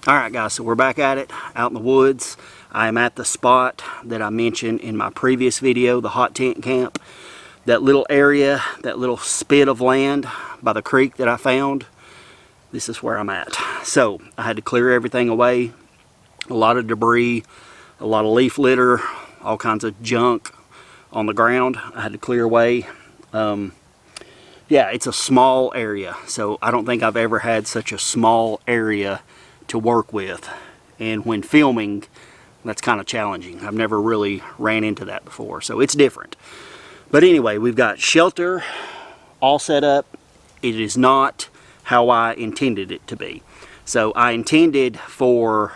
Alright guys, so we're back at it, out in the woods. I am at the spot that I mentioned in my previous video, the hot tent camp. That little area, that little spit of land by the creek that I found, this is where I'm at. So, I had to clear everything away. A lot of debris, a lot of leaf litter, all kinds of junk on the ground I had to clear away. Yeah, it's a small area, so I don't think I've ever had such a small area to work with. And when filming, that's kind of challenging. I've never really ran into that before, so it's different. But anyway, we've got shelter all set up. It is not how I intended it to be. So I intended for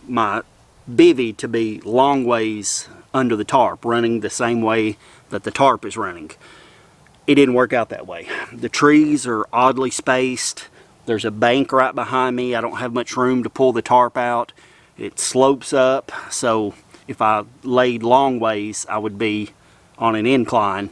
my bivy to be long ways under the tarp, running the same way that the tarp is running. It didn't work out that way. The trees are oddly spaced. There's a bank right behind me. I don't have much room to pull the tarp out. It slopes up, so if I laid long ways, I would be on an incline.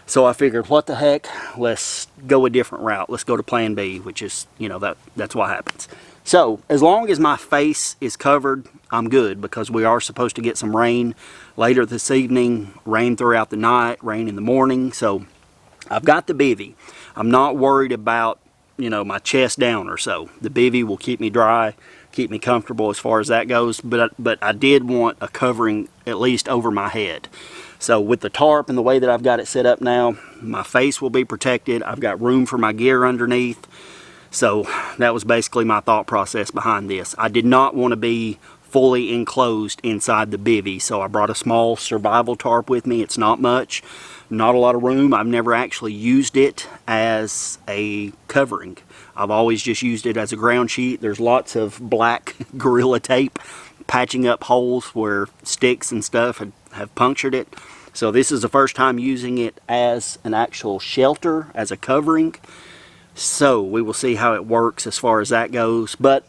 So I figured, what the heck, let's go a different route. Let's go to plan B, which is, you know, that's what happens. So as long as my face is covered, I'm good, because we are supposed to get some rain later this evening, rain throughout the night, rain in the morning. So I've got the bivy. I'm not worried about, you know, my chest down or so. The bivy will keep me dry, keep me comfortable as far as that goes, but I did want a covering at least over my head. So with the tarp and the way that I've got it set up now, my face will be protected. I've got room for my gear underneath. So that was basically my thought process behind this. I did not want to be fully enclosed inside the bivy, so I brought a small survival tarp with me. It's not much, not a lot of room. I've never actually used it as a covering. I've always just used it as a ground sheet. There's lots of black Gorilla tape patching up holes where sticks and stuff have punctured it. So this is the first time using it as an actual shelter, as a covering. So we will see how it works as far as that goes. But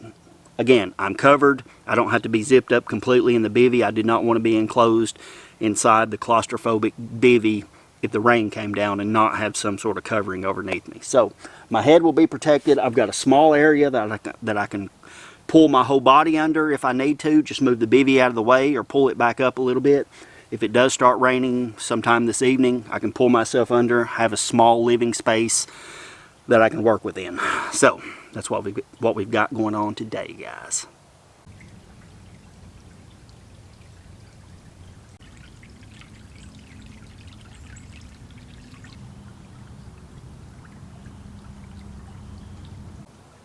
again, I'm covered. I don't have to be zipped up completely in the bivy. I did not want to be enclosed inside the claustrophobic bivy if the rain came down and not have some sort of covering underneath me. So my head will be protected. I've got a small area that I can pull my whole body under if I need to. Just move the bivy out of the way or pull it back up a little bit. If it does start raining sometime this evening, I can pull myself under, have a small living space that I can work within. So that's what we've got going on today, guys.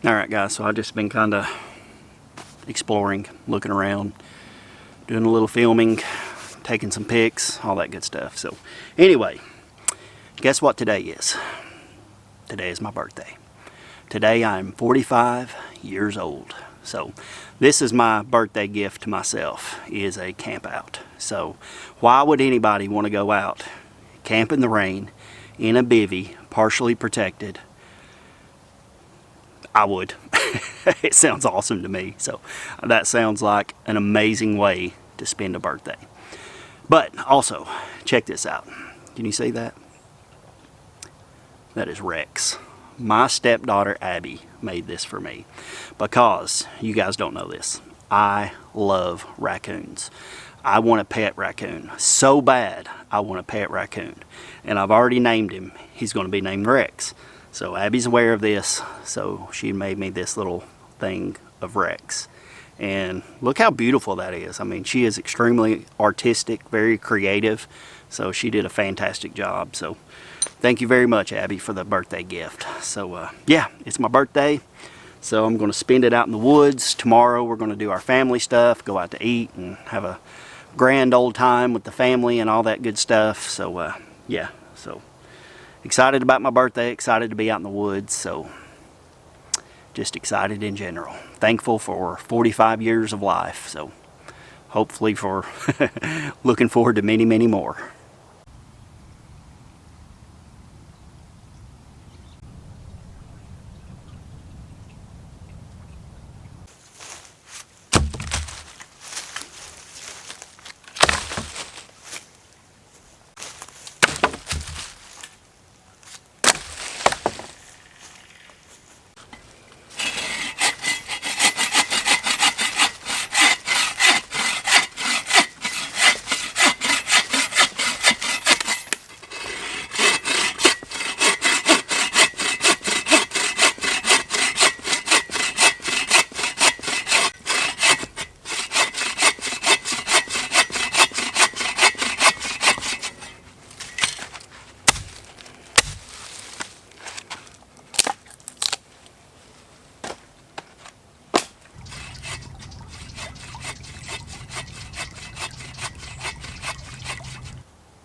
Alright guys, so I've just been kind of exploring, looking around, doing a little filming, taking some pics, all that good stuff. So anyway, guess what today is? Today is my birthday. Today I'm 45 years old. So this is my birthday gift to myself, is a camp out. So why would anybody want to go out, camp in the rain, in a bivy, partially protected? I would. It sounds awesome to me. So that sounds like an amazing way to spend a birthday. But also, check this out. Can you see that? That is Rex. My stepdaughter Abby made this for me, because you guys don't know this. I love raccoons. I want a pet raccoon so bad. I want a pet raccoon, and I've already named him. He's going to be named Rex. So Abby's aware of this, so she made me this little thing of Rex. And look how beautiful that is. I mean, she is extremely artistic, very creative, so she did a fantastic job. So thank you very much, Abby, for the birthday gift. So yeah, it's my birthday, so I'm going to spend it out in the woods. Tomorrow we're going to do our family stuff, go out to eat and have a grand old time with the family and all that good stuff. So yeah, so excited about my birthday, excited to be out in the woods, so just excited in general. Thankful for 45 years of life, so hopefully for looking forward to many, many more.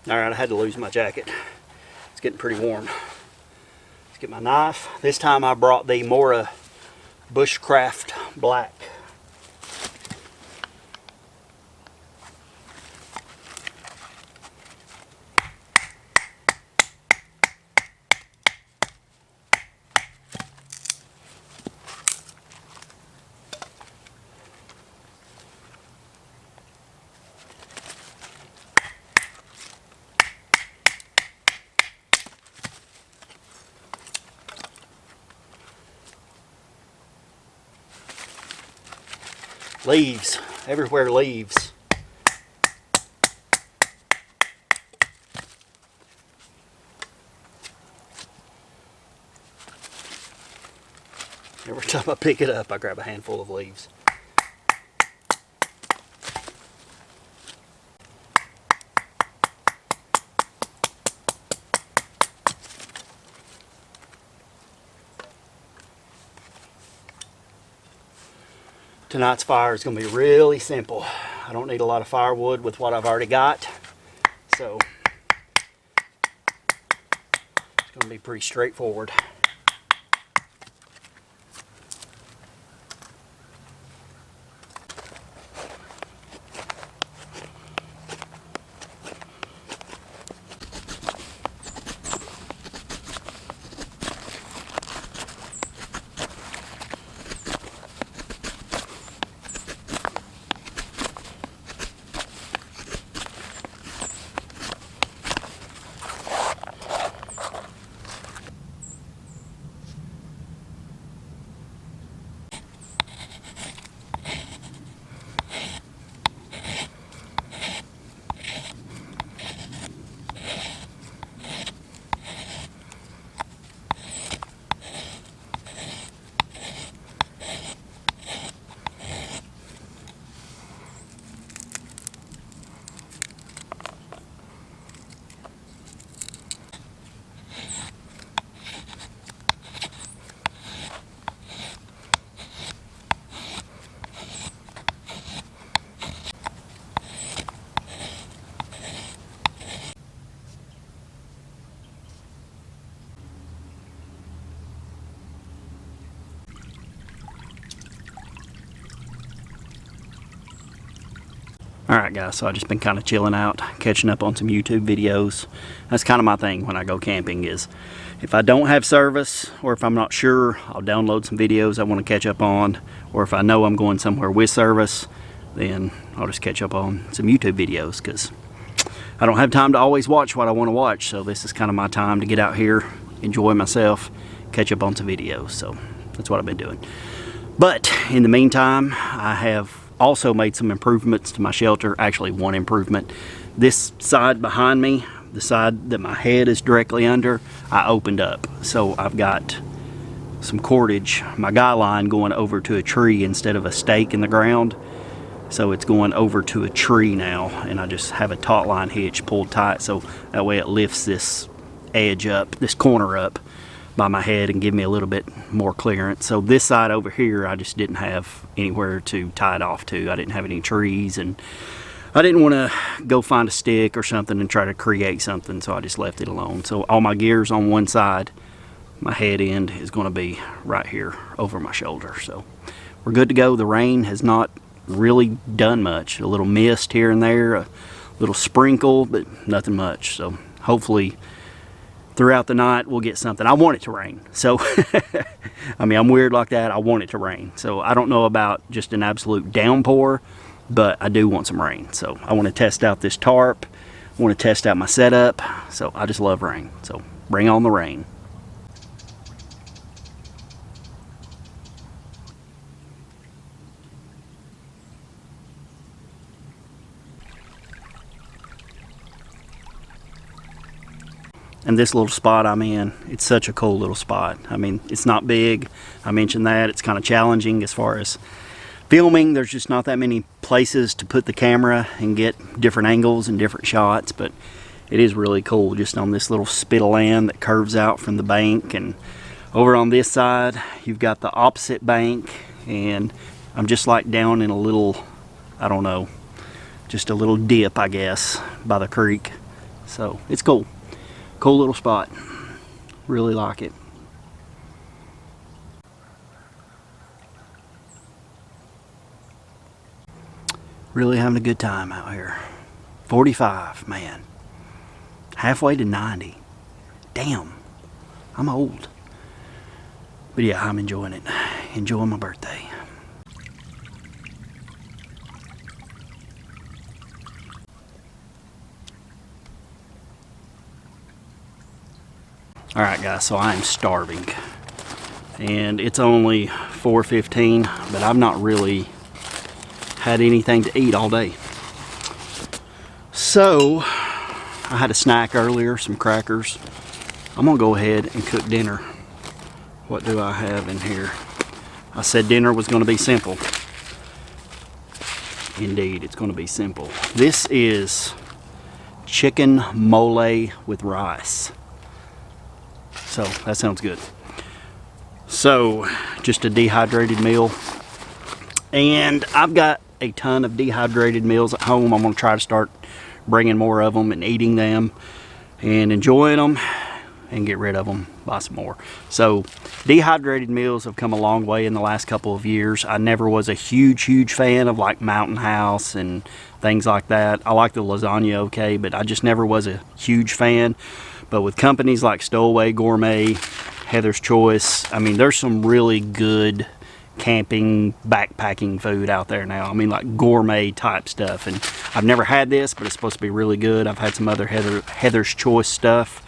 Alright, I had to lose my jacket. It's getting pretty warm. Let's get my knife. This time I brought the Mora Bushcraft Black. Leaves, everywhere leaves. Every time I pick it up, I grab a handful of leaves. Tonight's fire is going to be really simple. I don't need a lot of firewood with what I've already got, so it's going to be pretty straightforward. Alright guys, so I've just been kind of chilling out, catching up on some YouTube videos. That's kind of my thing when I go camping, is if I don't have service, or if I'm not sure, I'll download some videos I want to catch up on, or if I know I'm going somewhere with service, then I'll just catch up on some YouTube videos, because I don't have time to always watch what I want to watch, so this is kind of my time to get out here, enjoy myself, catch up on some videos. So that's what I've been doing. But in the meantime, I have also made some improvements to my shelter. Actually, one improvement. This side behind me, the side that my head is directly under, I opened up. So I've got some cordage, my guy line, going over to a tree instead of a stake in the ground. So it's going over to a tree now, and I just have a taut line hitch pulled tight, so that way it lifts this edge up, this corner up by my head, and give me a little bit more clearance. So this side over here, I just didn't have anywhere to tie it off to. I didn't have any trees, and I didn't want to go find a stick or something and try to create something, so I just left it alone. So all my gear's on one side. My head end is going to be right here over my shoulder. So we're good to go. The rain has not really done much. A little mist here and there, a little sprinkle, but nothing much. So hopefully throughout the night we'll get something. I want it to rain, so I mean, I'm weird like that. I want it to rain, so I don't know about just an absolute downpour, but I do want some rain. So I want to test out this tarp, I want to test out my setup, so I just love rain. So bring on the rain. And this little spot I'm in, it's such a cool little spot. I mean, it's not big. I mentioned that. It's kind of challenging as far as filming. There's just not that many places to put the camera and get different angles and different shots, but it is really cool just on this little spit of land that curves out from the bank. And over on this side, you've got the opposite bank, and I'm just like down in a little, I don't know, just a little dip, I guess, by the creek. So it's cool. Cool little spot. Really like it. Really having a good time out here. 45, man. Halfway to 90. Damn. I'm old. But yeah, I'm enjoying it. Enjoying my birthday. Alright guys, so I am starving. And it's only 4:15, but I've not really had anything to eat all day. So, I had a snack earlier, some crackers. I'm gonna go ahead and cook dinner. What do I have in here? I said dinner was gonna be simple. Indeed, it's gonna be simple. This is chicken mole with rice. So, that sounds good. So, just a dehydrated meal. And I've got a ton of dehydrated meals at home. I'm gonna try to start bringing more of them and eating them and enjoying them and get rid of them, buy some more. So dehydrated meals have come a long way in the last couple of years. I never was a huge fan of like Mountain House and things like that. I like the lasagna okay, but I just never was a huge fan. But with companies like Stowaway Gourmet, Heather's Choice, I mean, there's some really good camping, backpacking food out there now. I mean, like gourmet type stuff. And I've never had this, but it's supposed to be really good. I've had some other Heather's Choice stuff.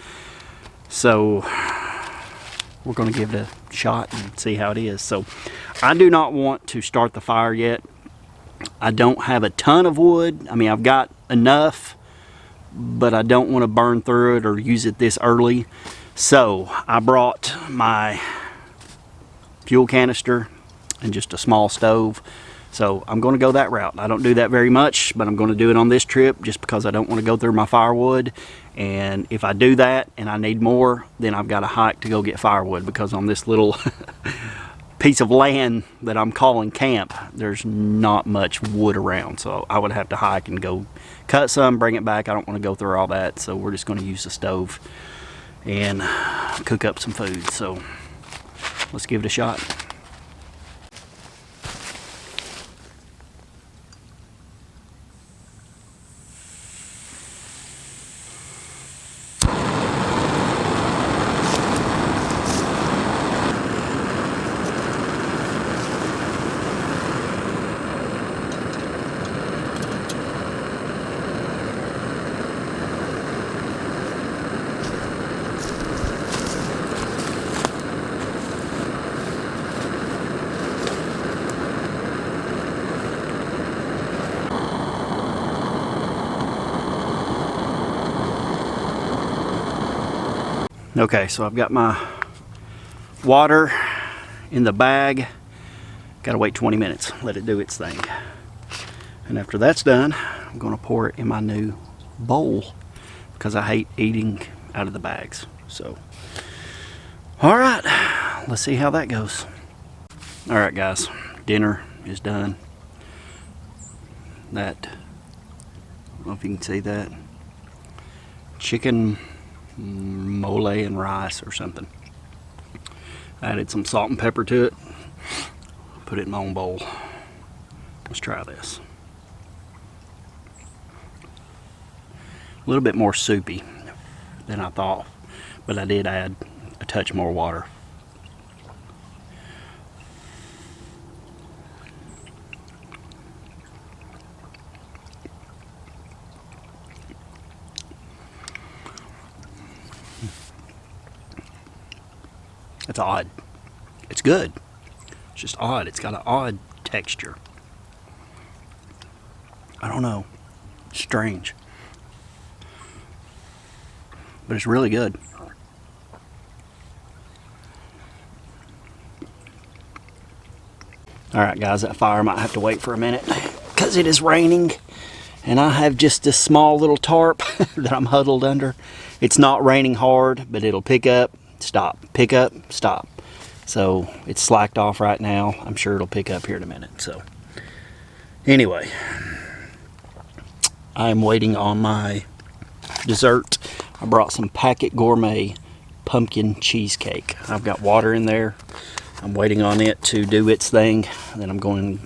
So we're going to give it a shot and see how it is. So I do not want to start the fire yet. I don't have a ton of wood. I mean, I've got enough, but I don't want to burn through it or use it this early. So I brought my fuel canister and just a small stove. So I'm going to go that route. I don't do that very much, but I'm going to do it on this trip just because I don't want to go through my firewood. And if I do that and I need more, then I've got to hike to go get firewood, because on this little piece of land that I'm calling camp, there's not much wood around. So I would have to hike and go cut some, bring it back. I don't want to go through all that. So we're just going to use the stove and cook up some food. So let's give it a shot. Okay, so I've got my water in the bag. Gotta wait 20 minutes, let it do its thing. And after that's done, I'm gonna pour it in my new bowl, because I hate eating out of the bags. So, all right, let's see how that goes. All right, guys, dinner is done. That, I don't know if you can see that, chicken mole and rice or something. I added some salt and pepper to it, put it in my own bowl. Let's try this. A little bit more soupy than I thought, but I did add a touch more water. It's odd. It's good. It's just odd. It's got an odd texture. I don't know. It's strange. But it's really good. Alright guys, that fire might have to wait for a minute because it is raining. And I have just this small little tarp that I'm huddled under. It's not raining hard, but it'll pick up, stop, pick up, stop. So it's slacked off right now. I'm sure it'll pick up here in a minute. So anyway, I'm waiting on my dessert, I brought some Packet Gourmet pumpkin cheesecake. I've got water in there. I'm waiting on it to do its thing, and then I'm going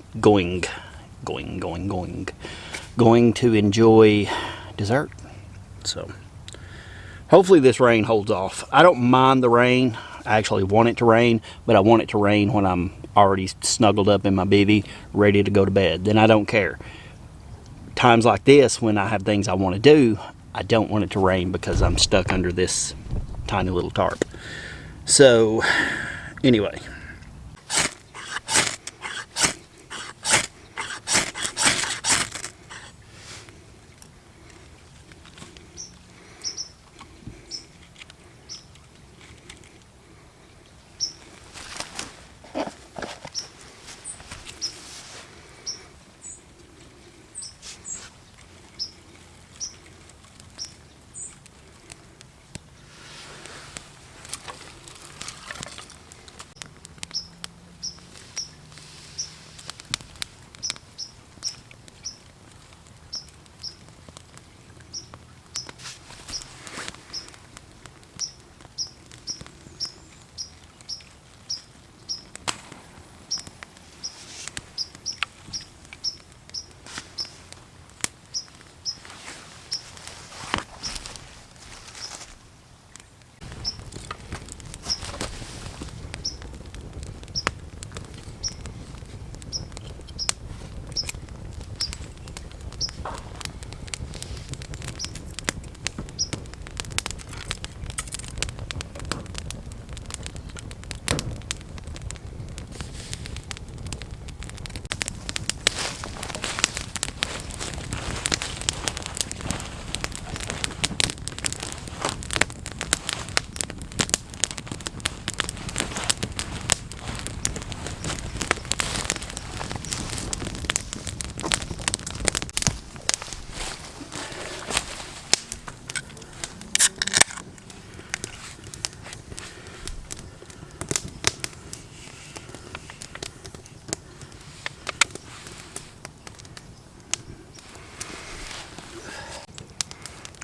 to enjoy dessert. So hopefully this rain holds off. I don't mind the rain. I actually want it to rain, but I want it to rain when I'm already snuggled up in my bivvy, ready to go to bed. Then I don't care. Times like this, when I have things I want to do, I don't want it to rain because I'm stuck under this tiny little tarp. So anyway,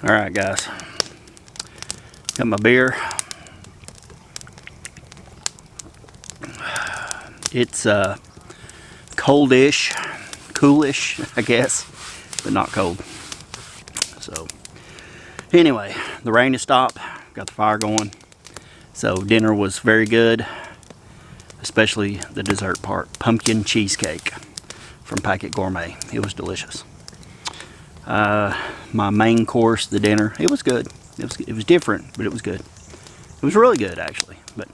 all right guys, got my beer. It's coldish, coolish, I guess, but not cold. So anyway, the rain has stopped, got the fire going. So dinner was very good, especially the dessert part, pumpkin cheesecake from Packet Gourmet. It was delicious. My main course, the dinner, it was good. It was different, but it was good. It was really good actually. But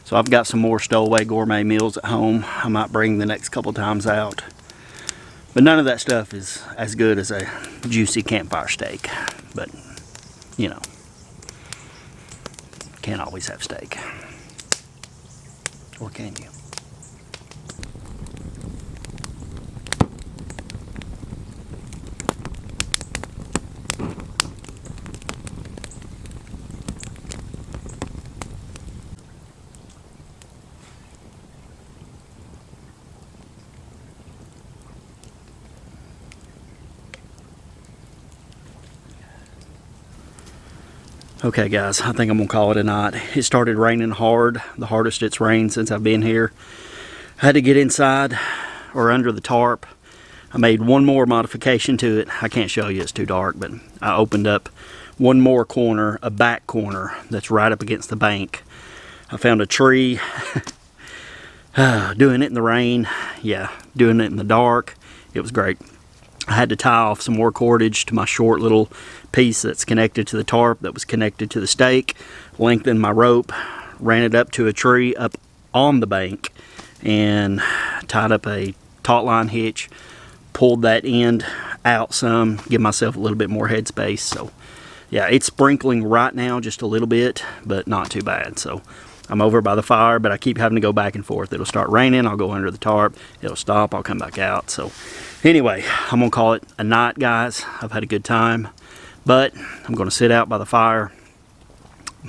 so I've got some more stowaway gourmet meals at home. I might bring the next couple times out. But none of that stuff is as good as a juicy campfire steak. But you know, can't always have steak. Or can you? Okay guys, I think I'm gonna call it a night. It started raining hard, the hardest it's rained since I've been here. I had to get inside or under the tarp. I made one more modification to it. I can't show you, it's too dark, but I opened up one more corner, a back corner that's right up against the bank. I found a tree. Doing it in the rain, yeah, doing it in the dark, it was great. I had to tie off some more cordage to my short little piece that's connected to the tarp that was connected to the stake, lengthened my rope, ran it up to a tree up on the bank, and tied up a taut line hitch, pulled that end out some, give myself a little bit more headspace. So yeah, it's sprinkling right now just a little bit, but not too bad. So I'm over by the fire, but I keep having to go back and forth. It'll start raining, I'll go under the tarp, it'll stop, I'll come back out. So anyway, I'm gonna call it a night, guys. I've had a good time, but I'm gonna sit out by the fire,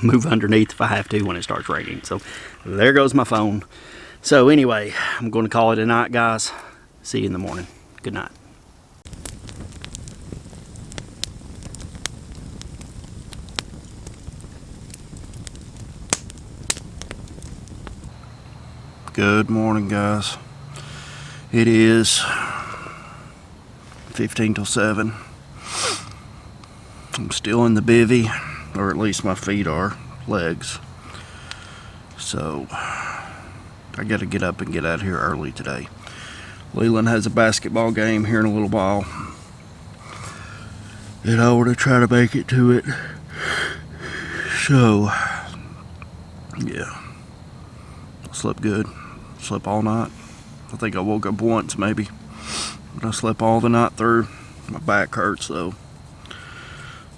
move underneath if I have to when it starts raining. So there goes my phone. So anyway, I'm gonna call it a night, guys. See you in the morning. Good night. Good morning, guys. It is 15 till 7. I'm still in the bivvy, or at least my feet are, legs. So I gotta get up and get out of here early today. Leland has a basketball game here in a little while, and I want to try to make it to it. So yeah, I slept good. Slept all night. I think I woke up once maybe, but I slept all the night through. My back hurts though.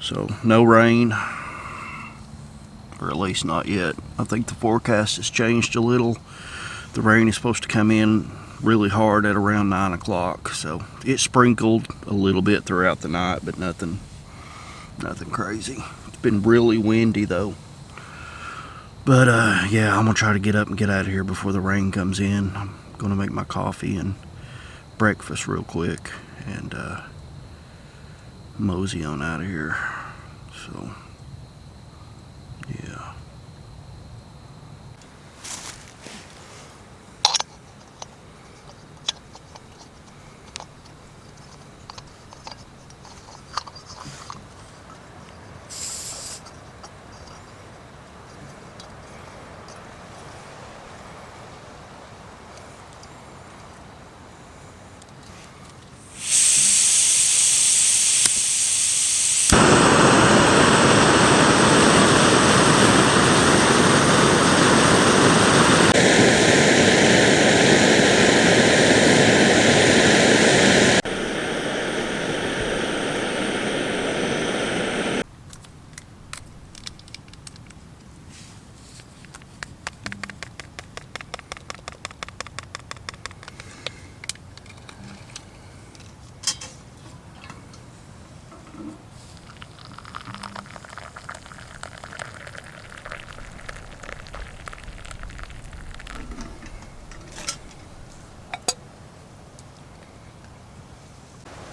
So no rain, or at least not yet. I think the forecast has changed a little. The rain is supposed to come in really hard at around 9 o'clock. So it sprinkled a little bit throughout the night, but nothing crazy. It's been really windy though. But yeah, I'm gonna try to get up and get out of here before the rain comes in. I'm gonna make my coffee and breakfast real quick and mosey on out of here. So yeah.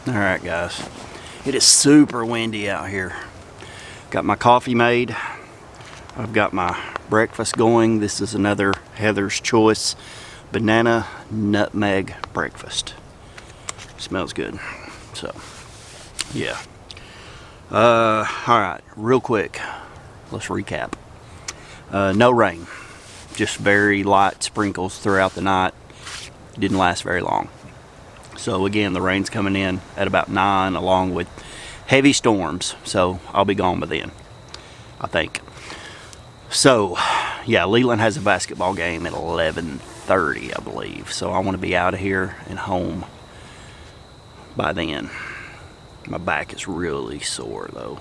Alright guys, it is super windy out here. Got my coffee made. I've got my breakfast going. This is another Heather's Choice banana nutmeg breakfast. Smells good. So yeah. Alright, real quick, let's recap. No rain, just very light sprinkles throughout the night. Didn't last very long. So again, the rain's coming in at about 9 along with heavy storms. So I'll be gone by then, I think. So yeah, Leland has a basketball game at 11:30, I believe. So I want to be out of here and home by then. My back is really sore though.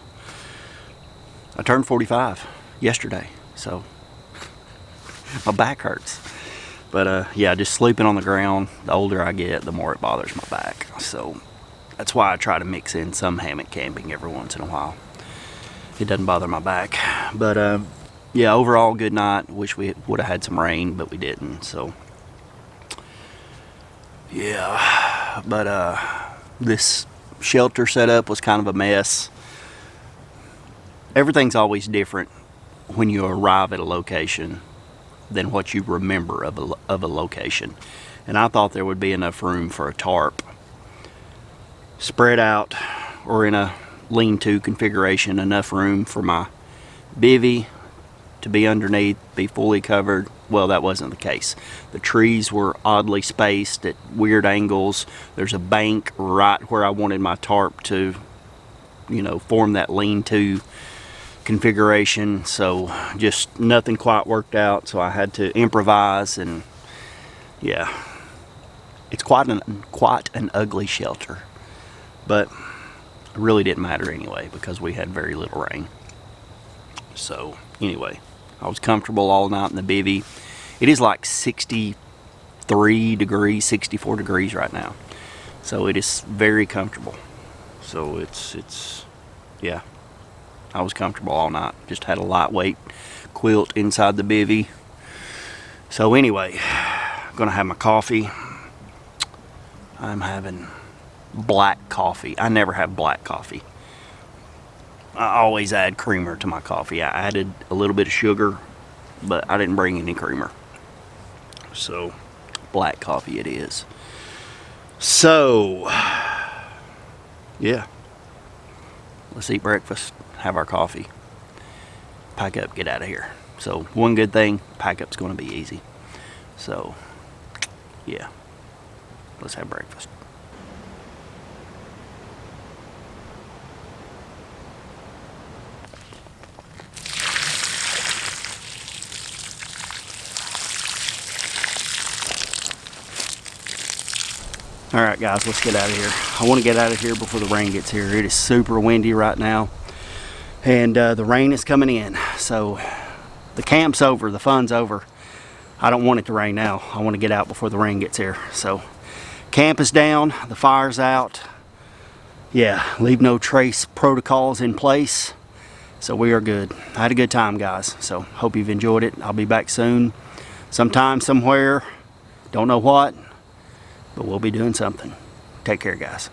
I turned 45 yesterday, so my back hurts. But yeah, just sleeping on the ground, the older I get, the more it bothers my back. So that's why I try to mix in some hammock camping every once in a while. It doesn't bother my back. But yeah, overall good night. Wish we would have had some rain, but we didn't. So yeah, but this shelter setup was kind of a mess. Everything's always different when you arrive at a location than what you remember of a location. And I thought there would be enough room for a tarp spread out, or in a lean-to configuration, enough room for my bivvy to be underneath, be fully covered. Well, that wasn't the case. The trees were oddly spaced at weird angles. There's a bank right where I wanted my tarp to, you know, form that lean-to configuration. So just nothing quite worked out, so I had to improvise. And yeah, it's quite an ugly shelter, but it really didn't matter anyway because we had very little rain. So anyway, I was comfortable all night in the bivvy. It is like 63 degrees, 64 degrees right now, so it is very comfortable. So it's yeah, I was comfortable all night. Just had a lightweight quilt inside the bivvy. So anyway, I'm gonna have my coffee. I'm having black coffee. I never have black coffee. I always add creamer to my coffee. I added a little bit of sugar, but I didn't bring any creamer. So black coffee it is. So yeah, let's eat breakfast, have our coffee, pack up, get out of here. So one good thing, pack up's going to be easy. So yeah, let's have breakfast. Alright guys, let's get out of here. I want to get out of here before the rain gets here. It is super windy right now, and the rain is coming in. So the camp's over, the fun's over. I don't want it to rain now. I want to get out before the rain gets here. So camp is down, the fire's out. Yeah, leave no trace protocols in place. So we are good. I had a good time, guys. So hope you've enjoyed it. I'll be back soon, sometime, somewhere. Don't know what, but we'll be doing something. Take care, guys.